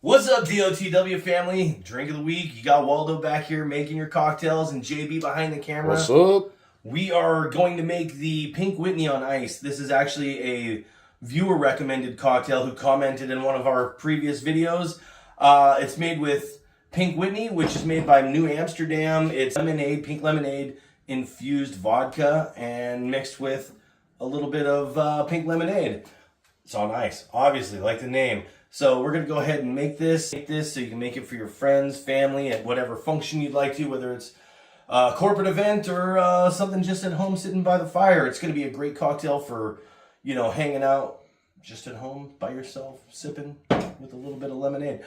What's up, Dotw family? Drink of the week. You got Waldo back here making your cocktails and JB behind the camera. What's up? We are going to make the Pink Whitney on ice. This is actually a viewer recommended cocktail who commented in one of our previous videos. It's made with Pink Whitney, which is made by New Amsterdam. It's lemonade, pink lemonade infused vodka and mixed with a little bit of pink lemonade. It's on ice, obviously, like the name. So we're going to go ahead and make this so you can make it for your friends, family, at whatever function you'd like to, whether it's a corporate event or something just at home sitting by the fire. It's going to be a great cocktail for, you know, hanging out just at home by yourself, sipping with a little bit of lemonade.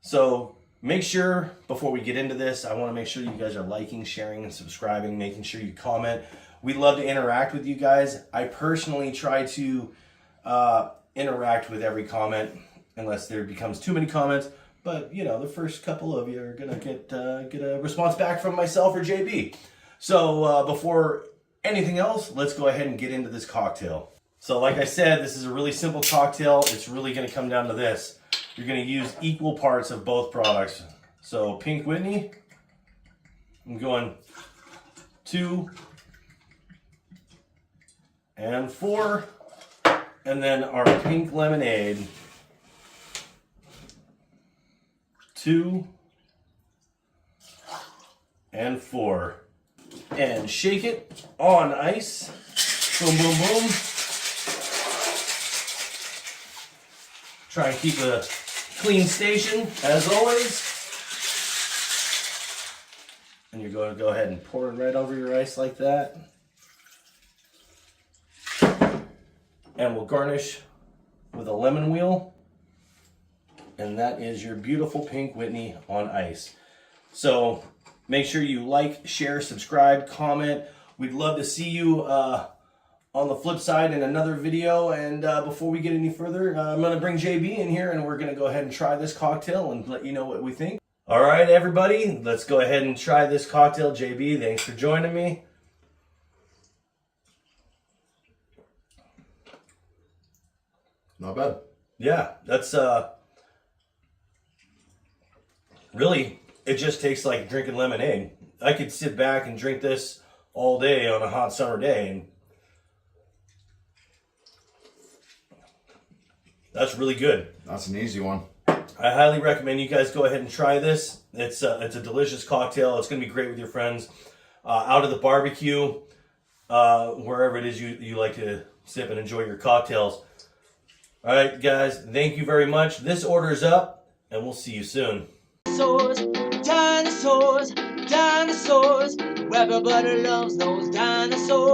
So make sure, before we get into this, I want to make sure you guys are liking, sharing, and subscribing, making sure you comment. We'd love to interact with you guys. I personally try to interact with every comment unless there becomes too many comments, but you know, the first couple of you are gonna get a response back from myself or JB. So before anything else, let's go ahead and get into this cocktail. So like I said, this is a really simple cocktail. It's really gonna come down to this. You're gonna use equal parts of both products. So Pink Whitney, I'm going 2 and 4. And then our pink lemonade, 2 and 4. And shake it on ice. Boom, boom, boom. Try and keep a clean station, as always. And you're going to go ahead and pour it right over your ice like that. And we'll garnish with a lemon wheel. And that is your beautiful Pink Whitney on ice. So make sure you like, share, subscribe, comment. We'd love to see you on the flip side in another video. And before we get any further, I'm going to bring JB in here and we're going to go ahead and try this cocktail and let you know what we think. All right, everybody, let's go ahead and try this cocktail. JB, thanks for joining me. Not bad. Yeah, that's really, it just tastes like drinking lemonade. I could sit back and drink this all day on a hot summer day, and that's really good. That's an easy one. I highly recommend you guys go ahead and try this. It's a delicious cocktail. It's going to be great with your friends, out at the barbecue, wherever it is you like to sip and enjoy your cocktails. All right, guys, thank you very much. This order's up, and we'll see you soon. Dinosaurs, dinosaurs, everybody loves those dinosaurs.